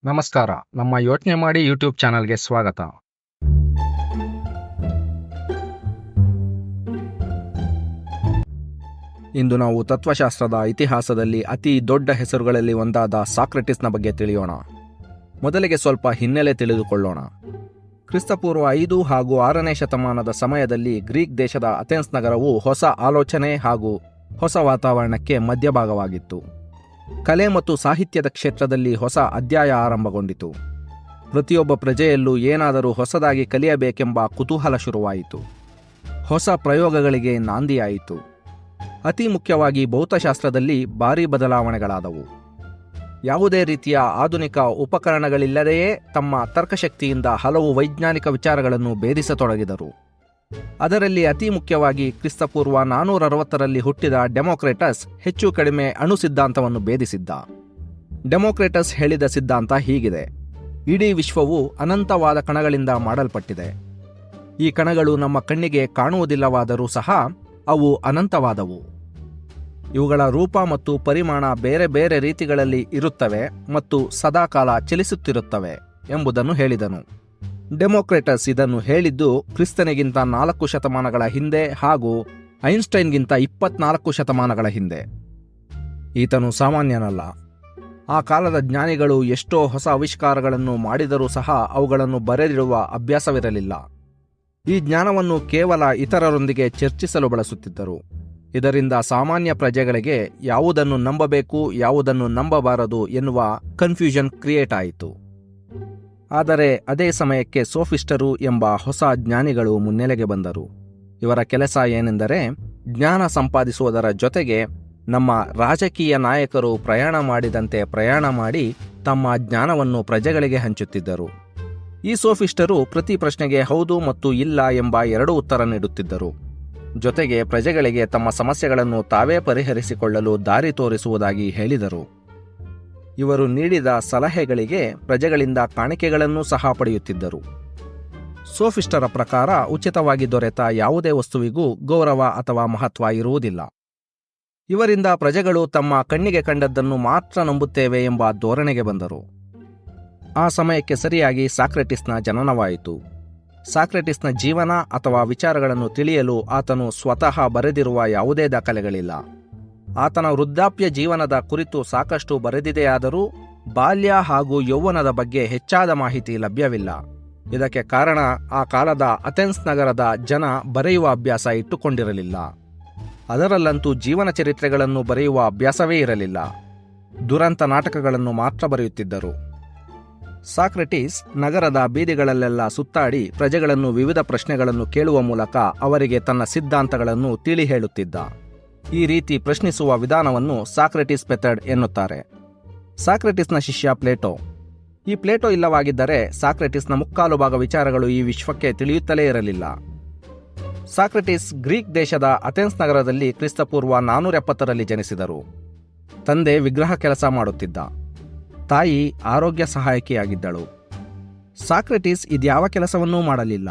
ನಮಸ್ಕಾರ. ನಮ್ಮ ಯೋಚನೆ ಮಾಡಿ ಯೂಟ್ಯೂಬ್ ಚಾನಲ್ಗೆ ಸ್ವಾಗತ. ಇಂದು ನಾವು ತತ್ವಶಾಸ್ತ್ರದ ಇತಿಹಾಸದಲ್ಲಿ ಅತಿ ದೊಡ್ಡ ಹೆಸರುಗಳಲ್ಲಿ ಒಂದಾದ ಸಾಕ್ರೆಟಿಸ್ನ ಬಗ್ಗೆ ತಿಳಿಯೋಣ. ಮೊದಲಿಗೆ ಸ್ವಲ್ಪ ಹಿನ್ನೆಲೆ ತಿಳಿದುಕೊಳ್ಳೋಣ. ಕ್ರಿಸ್ತಪೂರ್ವ 5 ಹಾಗೂ 6ನೇ ಶತಮಾನದ ಸಮಯದಲ್ಲಿ ಗ್ರೀಕ್ ದೇಶದ ಅಥೆನ್ಸ್ ನಗರವು ಹೊಸ ಆಲೋಚನೆ ಹಾಗೂ ಹೊಸ ವಾತಾವರಣಕ್ಕೆ ಮಧ್ಯಭಾಗವಾಗಿತ್ತು. ಕಲೆ ಮತ್ತು ಸಾಹಿತ್ಯದ ಕ್ಷೇತ್ರದಲ್ಲಿ ಹೊಸ ಅಧ್ಯಾಯ ಆರಂಭಗೊಂಡಿತು. ಪ್ರತಿಯೊಬ್ಬ ಪ್ರಜೆಯಲ್ಲೂ ಏನಾದರೂ ಹೊಸದಾಗಿ ಕಲಿಯಬೇಕೆಂಬ ಕುತೂಹಲ ಶುರುವಾಯಿತು. ಹೊಸ ಪ್ರಯೋಗಗಳಿಗೆ ನಾಂದಿಯಾಯಿತು. ಅತಿ ಮುಖ್ಯವಾಗಿ ಭೌತಶಾಸ್ತ್ರದಲ್ಲಿ ಭಾರೀ ಬದಲಾವಣೆಗಳಾದವು. ಯಾವುದೇ ರೀತಿಯ ಆಧುನಿಕ ಉಪಕರಣಗಳಿಲ್ಲದೆಯೇ ತಮ್ಮ ತರ್ಕಶಕ್ತಿಯಿಂದ ಹಲವು ವೈಜ್ಞಾನಿಕ ವಿಚಾರಗಳನ್ನು ಭೇದಿಸತೊಡಗಿದರು. ಅದರಲ್ಲಿ ಅತಿ ಮುಖ್ಯವಾಗಿ ಕ್ರಿಸ್ತಪೂರ್ವ 460ರಲ್ಲಿ ಹುಟ್ಟಿದ ಡೆಮೋಕ್ರಿಟಸ್ ಹೆಚ್ಚು ಕಡಿಮೆ ಅಣು ಸಿದ್ಧಾಂತವನ್ನು ಭೇದಿಸಿದ್ದ. ಡೆಮೋಕ್ರಿಟಸ್ ಹೇಳಿದ ಸಿದ್ಧಾಂತ ಹೀಗಿದೆ: ಇಡೀ ವಿಶ್ವವು ಅನಂತವಾದ ಕಣಗಳಿಂದ ಮಾಡಲ್ಪಟ್ಟಿದೆ. ಈ ಕಣಗಳು ನಮ್ಮ ಕಣ್ಣಿಗೆ ಕಾಣುವುದಿಲ್ಲವಾದರೂ ಸಹ ಅವು ಅನಂತವಾದವು. ಇವುಗಳ ರೂಪ ಮತ್ತು ಪರಿಮಾಣ ಬೇರೆ ಬೇರೆ ರೀತಿಗಳಲ್ಲಿ ಇರುತ್ತವೆ ಮತ್ತು ಸದಾಕಾಲ ಚಲಿಸುತ್ತಿರುತ್ತವೆ ಎಂಬುದನ್ನು ಹೇಳಿದನು. ಡೆಮೋಕ್ರಿಟಸ್ ಇದನ್ನು ಹೇಳಿದ್ದು ಕ್ರಿಸ್ತನಿಗಿಂತ 4 ಶತಮಾನಗಳ ಹಿಂದೆ ಹಾಗೂ ಐನ್ಸ್ಟೈನ್ಗಿಂತ 24 ಶತಮಾನಗಳ ಹಿಂದೆ. ಈತನು ಸಾಮಾನ್ಯನಲ್ಲ. ಆ ಕಾಲದ ಜ್ಞಾನಿಗಳು ಎಷ್ಟೋ ಹೊಸ ಆವಿಷ್ಕಾರಗಳನ್ನು ಮಾಡಿದರೂ ಸಹ ಅವುಗಳನ್ನು ಬರೆದಿಡುವ ಅಭ್ಯಾಸವಿರಲಿಲ್ಲ. ಈ ಜ್ಞಾನವನ್ನು ಕೇವಲ ಇತರರೊಂದಿಗೆ ಚರ್ಚಿಸಲು ಬಳಸುತ್ತಿದ್ದರು. ಇದರಿಂದ ಸಾಮಾನ್ಯ ಪ್ರಜೆಗಳಿಗೆ ಯಾವುದನ್ನು ನಂಬಬೇಕು, ಯಾವುದನ್ನು ನಂಬಬಾರದು ಎನ್ನುವ ಕನ್ಫ್ಯೂಷನ್ ಕ್ರಿಯೇಟ್ ಆಯಿತು. ಆದರೆ ಅದೇ ಸಮಯಕ್ಕೆ ಸೋಫಿಸ್ಟರು ಎಂಬ ಹೊಸ ಜ್ಞಾನಿಗಳು ಮುನ್ನೆಲೆಗೆ ಬಂದರು. ಇವರ ಕೆಲಸ ಏನೆಂದರೆ, ಜ್ಞಾನ ಸಂಪಾದಿಸುವುದರ ಜೊತೆಗೆ ನಮ್ಮ ರಾಜಕೀಯ ನಾಯಕರು ಪ್ರಯಾಣ ಮಾಡಿದಂತೆ ಪ್ರಯಾಣ ಮಾಡಿ ತಮ್ಮ ಜ್ಞಾನವನ್ನು ಪ್ರಜೆಗಳಿಗೆ ಹಂಚುತ್ತಿದ್ದರು. ಈ ಸೋಫಿಸ್ಟರು ಪ್ರತಿ ಪ್ರಶ್ನೆಗೆ ಹೌದು ಮತ್ತು ಇಲ್ಲ ಎಂಬ 2 ಉತ್ತರ ನೀಡುತ್ತಿದ್ದರು. ಜೊತೆಗೆ ಪ್ರಜೆಗಳಿಗೆ ತಮ್ಮ ಸಮಸ್ಯೆಗಳನ್ನು ತಾವೇ ಪರಿಹರಿಸಿಕೊಳ್ಳಲು ದಾರಿ ತೋರಿಸುವುದಾಗಿ ಹೇಳಿದರು. ಇವರು ನೀಡಿದ ಸಲಹೆಗಳಿಗೆ ಪ್ರಜೆಗಳಿಂದ ಕಾಣಿಕೆಗಳನ್ನೂ ಸಹ ಪಡೆಯುತ್ತಿದ್ದರು. ಸೋಫಿಸ್ಟರ ಪ್ರಕಾರ ಉಚಿತವಾಗಿ ದೊರೆತ ಯಾವುದೇ ವಸ್ತುವಿಗೂ ಗೌರವ ಅಥವಾ ಮಹತ್ವ ಇರುವುದಿಲ್ಲ. ಇವರಿಂದ ಪ್ರಜೆಗಳು ತಮ್ಮ ಕಣ್ಣಿಗೆ ಕಂಡದ್ದನ್ನು ಮಾತ್ರ ನಂಬುತ್ತೇವೆ ಎಂಬ ಧೋರಣೆಗೆ ಬಂದರು. ಆ ಸಮಯಕ್ಕೆ ಸರಿಯಾಗಿ ಸಾಕ್ರೆಟಿಸ್ನ ಜನನವಾಯಿತು. ಸಾಕ್ರೆಟಿಸ್ನ ಜೀವನ ಅಥವಾ ವಿಚಾರಗಳನ್ನು ತಿಳಿಯಲು ಆತನು ಸ್ವತಃ ಬರೆದಿರುವ ಯಾವುದೇ ದಾಖಲೆಗಳಿಲ್ಲ. ಆತನ ವೃದ್ಧಾಪ್ಯ ಜೀವನದ ಕುರಿತು ಸಾಕಷ್ಟು ಬರೆದಿದೆಯಾದರೂ ಬಾಲ್ಯ ಹಾಗೂ ಯೌವನದ ಬಗ್ಗೆ ಹೆಚ್ಚಾದ ಮಾಹಿತಿ ಲಭ್ಯವಿಲ್ಲ. ಇದಕ್ಕೆ ಕಾರಣ ಆ ಕಾಲದ ಅಥೆನ್ಸ್ ನಗರದ ಜನ ಬರೆಯುವ ಅಭ್ಯಾಸ ಇಟ್ಟುಕೊಂಡಿರಲಿಲ್ಲ. ಅದರಲ್ಲಂತೂ ಜೀವನ ಚರಿತ್ರೆಗಳನ್ನು ಬರೆಯುವ ಅಭ್ಯಾಸವೇ ಇರಲಿಲ್ಲ. ದುರಂತ ನಾಟಕಗಳನ್ನು ಮಾತ್ರ ಬರೆಯುತ್ತಿದ್ದರು. ಸಾಕ್ರೆಟಿಸ್ ನಗರದ ಬೀದಿಗಳಲ್ಲೆಲ್ಲ ಸುತ್ತಾಡಿ ಪ್ರಜೆಗಳನ್ನು ವಿವಿಧ ಪ್ರಶ್ನೆಗಳನ್ನು ಕೇಳುವ ಮೂಲಕ ಅವರಿಗೆ ತನ್ನ ಸಿದ್ಧಾಂತಗಳನ್ನು ತಿಳಿ ಹೇಳುತ್ತಿದ್ದ. ಈ ರೀತಿ ಪ್ರಶ್ನಿಸುವ ವಿಧಾನವನ್ನು ಸಾಕ್ರೆಟಿಸ್ ಮೆಥಡ್ ಎನ್ನುತ್ತಾರೆ. ಸಾಕ್ರೆಟಿಸ್ನ ಶಿಷ್ಯ ಪ್ಲೇಟೋ. ಈ ಪ್ಲೇಟೋ ಇಲ್ಲವಾಗಿದ್ದರೆ ಸಾಕ್ರೆಟಿಸ್ನ ಮುಕ್ಕಾಲು ಭಾಗ ವಿಚಾರಗಳು ಈ ವಿಶ್ವಕ್ಕೆ ತಿಳಿಯುತ್ತಲೇ ಇರಲಿಲ್ಲ. ಸಾಕ್ರೆಟಿಸ್ ಗ್ರೀಕ್ ದೇಶದ ಅಥೆನ್ಸ್ ನಗರದಲ್ಲಿ ಕ್ರಿಸ್ತಪೂರ್ವ 470ರಲ್ಲಿ ಜನಿಸಿದರು. ತಂದೆ ವಿಗ್ರಹ ಕೆಲಸ ಮಾಡುತ್ತಿದ್ದ. ತಾಯಿ ಆರೋಗ್ಯ ಸಹಾಯಕಿಯಾಗಿದ್ದಳು. ಸಾಕ್ರೆಟಿಸ್ ಇದ್ಯಾವ ಕೆಲಸವನ್ನೂ ಮಾಡಲಿಲ್ಲ.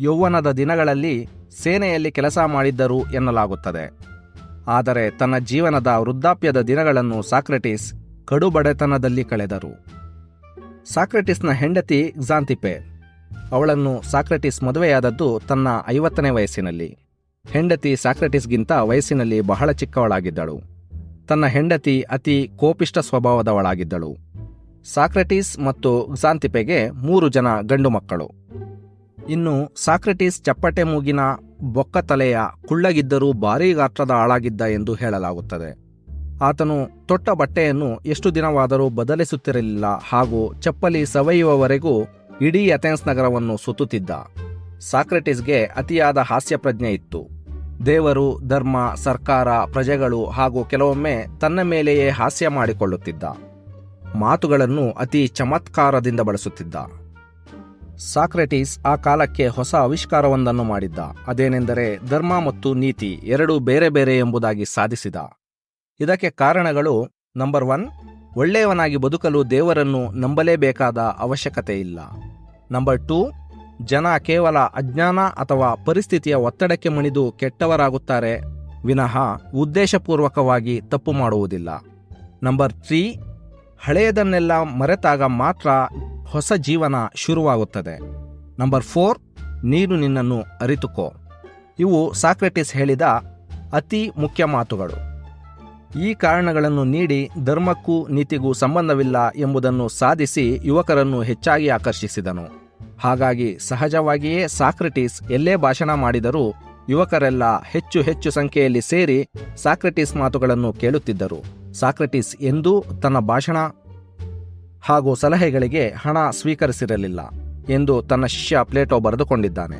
ಯೌವನದ ದಿನಗಳಲ್ಲಿ ಸೇನೆಯಲ್ಲಿ ಕೆಲಸ ಮಾಡಿದ್ದರು ಎನ್ನಲಾಗುತ್ತದೆ. ಆದರೆ ತನ್ನ ಜೀವನದ ವೃದ್ಧಾಪ್ಯದ ದಿನಗಳನ್ನು ಸಾಕ್ರೆಟಿಸ್ ಕಡುಬಡೆತನದಲ್ಲಿ ಕಳೆದರು. ಸಾಕ್ರೆಟಿಸ್ನ ಹೆಂಡತಿ ಕ್ಸಾಂತಿಪೆ. ಅವಳನ್ನು ಸಾಕ್ರೆಟಿಸ್ ಮದುವೆಯಾದದ್ದು ತನ್ನ 50ನೇ ವಯಸ್ಸಿನಲ್ಲಿ. ಹೆಂಡತಿ ಸಾಕ್ರೆಟಿಸ್ಗಿಂತ ವಯಸ್ಸಿನಲ್ಲಿ ಬಹಳ ಚಿಕ್ಕವಳಾಗಿದ್ದಳು. ತನ್ನ ಹೆಂಡತಿ ಅತಿ ಕೋಪಿಷ್ಟ ಸ್ವಭಾವದವಳಾಗಿದ್ದಳು. ಸಾಕ್ರೆಟಿಸ್ ಮತ್ತು ಕ್ಸಾಂತಿಪೆಗೆ 3 ಜನ ಗಂಡು ಮಕ್ಕಳು. ಇನ್ನು ಸಾಕ್ರೆಟಿಸ್ ಚಪ್ಪಟೆ ಮೂಗಿನ, ಬೊಕ್ಕ ತಲೆಯ, ಕುಳ್ಳಗಿದ್ದರೂ ಭಾರೀ ಗಾತ್ರದ ಆಳಾಗಿದ್ದ ಎಂದು ಹೇಳಲಾಗುತ್ತದೆ. ಆತನು ತೊಟ್ಟ ಬಟ್ಟೆಯನ್ನು ಎಷ್ಟು ದಿನವಾದರೂ ಬದಲಿಸುತ್ತಿರಲಿಲ್ಲ ಹಾಗೂ ಚಪ್ಪಲಿ ಸವೆಯುವವರೆಗೂ ಇಡೀ ಅಥೆನ್ಸ್ ನಗರವನ್ನು ಸುತ್ತುತ್ತಿದ್ದ. ಸಾಕ್ರೆಟಿಸ್ಗೆ ಅತಿಯಾದ ಹಾಸ್ಯ ಪ್ರಜ್ಞೆ ಇತ್ತು. ದೇವರು, ಧರ್ಮ, ಸರ್ಕಾರ, ಪ್ರಜೆಗಳು ಹಾಗೂ ಕೆಲವೊಮ್ಮೆ ತನ್ನ ಮೇಲೆಯೇ ಹಾಸ್ಯ ಮಾಡಿಕೊಳ್ಳುತ್ತಿದ್ದ. ಮಾತುಗಳನ್ನು ಅತಿ ಚಮತ್ಕಾರದಿಂದ ಬಳಸುತ್ತಿದ್ದ. ಸಾಕ್ರೆಟಿಸ್ ಆ ಕಾಲಕ್ಕೆ ಹೊಸ ಆವಿಷ್ಕಾರವೊಂದನ್ನು ಮಾಡಿದ್ದ. ಅದೇನೆಂದರೆ ಧರ್ಮ ಮತ್ತು ನೀತಿ ಎರಡೂ ಬೇರೆ ಬೇರೆ ಎಂಬುದಾಗಿ ಸಾಧಿಸಿದ. ಇದಕ್ಕೆ ಕಾರಣಗಳು: ನಂಬರ್ 1, ಒಳ್ಳೆಯವನಾಗಿ ಬದುಕಲು ದೇವರನ್ನು ನಂಬಲೇಬೇಕಾದ ಅವಶ್ಯಕತೆ ಇಲ್ಲ. ನಂಬರ್ 2, ಜನ ಕೇವಲ ಅಜ್ಞಾನ ಅಥವಾ ಪರಿಸ್ಥಿತಿಯ ಒತ್ತಡಕ್ಕೆ ಮಣಿದು ಕೆಟ್ಟವರಾಗುತ್ತಾರೆ ವಿನಃ ಉದ್ದೇಶಪೂರ್ವಕವಾಗಿ ತಪ್ಪು ಮಾಡುವುದಿಲ್ಲ. ನಂಬರ್ 3, ಹಳೆಯದನ್ನೆಲ್ಲ ಮರೆತಾಗ ಮಾತ್ರ ಹೊಸ ಜೀವನ ಶುರುವಾಗುತ್ತದೆ. ನಂಬರ್ 4, ನೀನು ನಿನ್ನನ್ನು ಅರಿತುಕೋ. ಇವು ಸಾಕ್ರೆಟಿಸ್ ಹೇಳಿದ ಅತಿ ಮುಖ್ಯ ಮಾತುಗಳು. ಈ ಕಾರಣಗಳನ್ನು ನೀಡಿ ಧರ್ಮಕ್ಕೂ ನೀತಿಗೂ ಸಂಬಂಧವಿಲ್ಲ ಎಂಬುದನ್ನು ಸಾಧಿಸಿ ಯುವಕರನ್ನು ಹೆಚ್ಚಾಗಿ ಆಕರ್ಷಿಸಿದನು. ಹಾಗಾಗಿ ಸಹಜವಾಗಿಯೇ ಸಾಕ್ರೆಟಿಸ್ ಎಲ್ಲೇ ಭಾಷಣ ಮಾಡಿದರೂ ಯುವಕರೆಲ್ಲ ಹೆಚ್ಚು ಹೆಚ್ಚು ಸಂಖ್ಯೆಯಲ್ಲಿ ಸೇರಿ ಸಾಕ್ರೆಟಿಸ್ ಮಾತುಗಳನ್ನು ಕೇಳುತ್ತಿದ್ದರು. ಸಾಕ್ರೆಟಿಸ್ ಎಂದೂ ತನ್ನ ಭಾಷಣ ಹಾಗೂ ಸಲಹೆಗಳಿಗೆ ಹಣ ಸ್ವೀಕರಿಸಿರಲಿಲ್ಲ ಎಂದು ತನ್ನ ಶಿಷ್ಯ ಪ್ಲೇಟೋ ಬರೆದುಕೊಂಡಿದ್ದಾನೆ.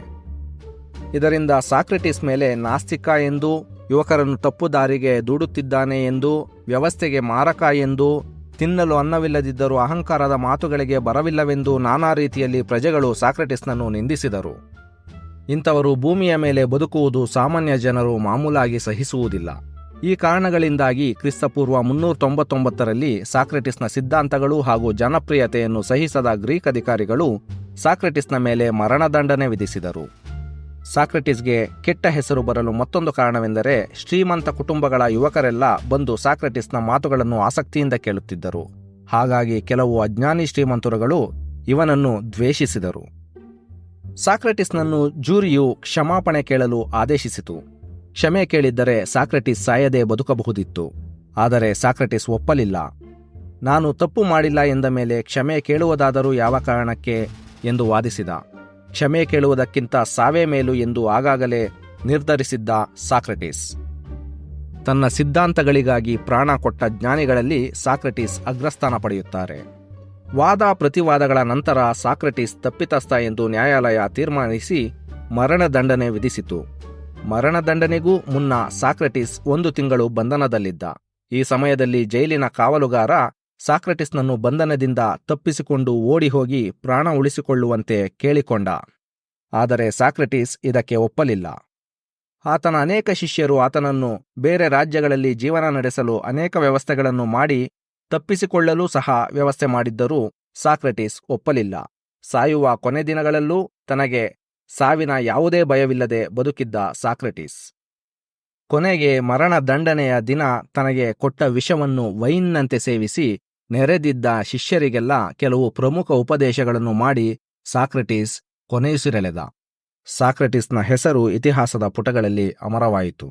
ಇದರಿಂದ ಸಾಕ್ರೆಟಿಸ್ ಮೇಲೆ ನಾಸ್ತಿಕ ಎಂದು, ಯುವಕರನ್ನು ತಪ್ಪು ದಾರಿಗೆ ದೂಡುತ್ತಿದ್ದಾನೆ ಎಂದು, ವ್ಯವಸ್ಥೆಗೆ ಮಾರಕ ಎಂದು, ತಿನ್ನಲು ಅನ್ನವಿಲ್ಲದಿದ್ದರೂ ಅಹಂಕಾರದ ಮಾತುಗಳಿಗೆ ಬರವಿಲ್ಲವೆಂದು ನಾನಾ ರೀತಿಯಲ್ಲಿ ಪ್ರಜೆಗಳು ಸಾಕ್ರೆಟಿಸ್ನನ್ನು ನಿಂದಿಸಿದರು. ಇಂಥವರು ಭೂಮಿಯ ಮೇಲೆ ಬದುಕುವುದು ಸಾಮಾನ್ಯ ಜನರು ಮಾಮೂಲಾಗಿ ಸಹಿಸುವುದಿಲ್ಲ. ಈ ಕಾರಣಗಳಿಂದಾಗಿ ಕ್ರಿಸ್ತಪೂರ್ವ 399ರಲ್ಲಿ ಸಾಕ್ರೆಟಿಸ್ನ ಸಿದ್ಧಾಂತಗಳು ಹಾಗೂ ಜನಪ್ರಿಯತೆಯನ್ನು ಸಹಿಸದ ಗ್ರೀಕ್ ಅಧಿಕಾರಿಗಳು ಸಾಕ್ರೆಟಿಸ್ನ ಮೇಲೆ ಮರಣದಂಡನೆ ವಿಧಿಸಿದರು. ಸಾಕ್ರೆಟಿಸ್ಗೆ ಕೆಟ್ಟ ಹೆಸರು ಬರಲು ಮತ್ತೊಂದು ಕಾರಣವೆಂದರೆ ಶ್ರೀಮಂತ ಕುಟುಂಬಗಳ ಯುವಕರೆಲ್ಲ ಬಂದು ಸಾಕ್ರೆಟಿಸ್ನ ಮಾತುಗಳನ್ನು ಆಸಕ್ತಿಯಿಂದ ಕೇಳುತ್ತಿದ್ದರು. ಹಾಗಾಗಿ ಕೆಲವು ಅಜ್ಞಾನಿ ಶ್ರೀಮಂತರುಗಳು ಇವನನ್ನು ದ್ವೇಷಿಸಿದರು. ಸಾಕ್ರೆಟಿಸ್ನನ್ನು ಜೂರಿಯು ಕ್ಷಮಾಪಣೆ ಕೇಳಲು ಆದೇಶಿಸಿತು. ಕ್ಷಮೆ ಕೇಳಿದ್ದರೆ ಸಾಕ್ರೆಟಿಸ್ ಸಾಯದೆ ಬದುಕಬಹುದಿತ್ತು. ಆದರೆ ಸಾಕ್ರೆಟಿಸ್ ಒಪ್ಪಲಿಲ್ಲ. ನಾನು ತಪ್ಪು ಮಾಡಿಲ್ಲ ಎಂದ ಮೇಲೆ ಕ್ಷಮೆ ಕೇಳುವುದಾದರೂ ಯಾವ ಕಾರಣಕ್ಕೆ ಎಂದು ವಾದಿಸಿದ. ಕ್ಷಮೆ ಕೇಳುವುದಕ್ಕಿಂತ ಸಾವೇ ಮೇಲು ಎಂದು ಆಗಾಗಲೇ ನಿರ್ಧರಿಸಿದ್ದ ಸಾಕ್ರೆಟಿಸ್. ತನ್ನ ಸಿದ್ಧಾಂತಗಳಿಗಾಗಿ ಪ್ರಾಣ ಕೊಟ್ಟ ಜ್ಞಾನಿಗಳಲ್ಲಿ ಸಾಕ್ರೆಟಿಸ್ ಅಗ್ರಸ್ಥಾನ ಪಡೆಯುತ್ತಾರೆ. ವಾದ ಪ್ರತಿವಾದಗಳ ನಂತರ ಸಾಕ್ರೆಟಿಸ್ ತಪ್ಪಿತಸ್ಥ ಎಂದು ನ್ಯಾಯಾಲಯ ತೀರ್ಮಾನಿಸಿ ಮರಣದಂಡನೆ ವಿಧಿಸಿತು. ಮರಣದಂಡನೆಗೂ ಮುನ್ನ ಸಾಕ್ರೆಟಿಸ್ 1 ತಿಂಗಳು ಬಂಧನದಲ್ಲಿದ್ದ. ಈ ಸಮಯದಲ್ಲಿ ಜೈಲಿನ ಕಾವಲುಗಾರ ಸಾಕ್ರೆಟಿಸ್ನನ್ನು ಬಂಧನದಿಂದ ತಪ್ಪಿಸಿಕೊಂಡು ಓಡಿ ಹೋಗಿ ಪ್ರಾಣ ಉಳಿಸಿಕೊಳ್ಳುವಂತೆ ಕೇಳಿಕೊಂಡ. ಆದರೆ ಸಾಕ್ರೆಟಿಸ್ ಇದಕ್ಕೆ ಒಪ್ಪಲಿಲ್ಲ. ಆತನ ಅನೇಕ ಶಿಷ್ಯರು ಆತನನ್ನು ಬೇರೆ ರಾಜ್ಯಗಳಲ್ಲಿ ಜೀವನ ನಡೆಸಲು ಅನೇಕ ವ್ಯವಸ್ಥೆಗಳನ್ನು ಮಾಡಿ ತಪ್ಪಿಸಿಕೊಳ್ಳಲು ಸಹ ವ್ಯವಸ್ಥೆ ಮಾಡಿದ್ದರೂ ಸಾಕ್ರೆಟಿಸ್ ಒಪ್ಪಲಿಲ್ಲ. ಸಾಯುವ ಕೊನೆ ದಿನಗಳಲ್ಲೂ ತನಗೆ ಸಾವಿನ ಯಾವುದೇ ಭಯವಿಲ್ಲದೆ ಬದುಕಿದ್ದ ಸಾಕ್ರೆಟಿಸ್ ಕೊನೆಗೆ ಮರಣದಂಡನೆಯ ದಿನ ತನಗೆ ಕೊಟ್ಟ ವಿಷವನ್ನು ವೈನ್ನಂತೆ ಸೇವಿಸಿ ನೆರೆದಿದ್ದ ಶಿಷ್ಯರಿಗೆಲ್ಲ ಕೆಲವು ಪ್ರಮುಖ ಉಪದೇಶಗಳನ್ನು ಮಾಡಿ ಸಾಕ್ರೆಟಿಸ್ ಕೊನೆಯುಸಿರೆಳೆದ. ಸಾಕ್ರೆಟಿಸ್ನ ಹೆಸರು ಇತಿಹಾಸದ ಪುಟಗಳಲ್ಲಿ ಅಮರವಾಯಿತು.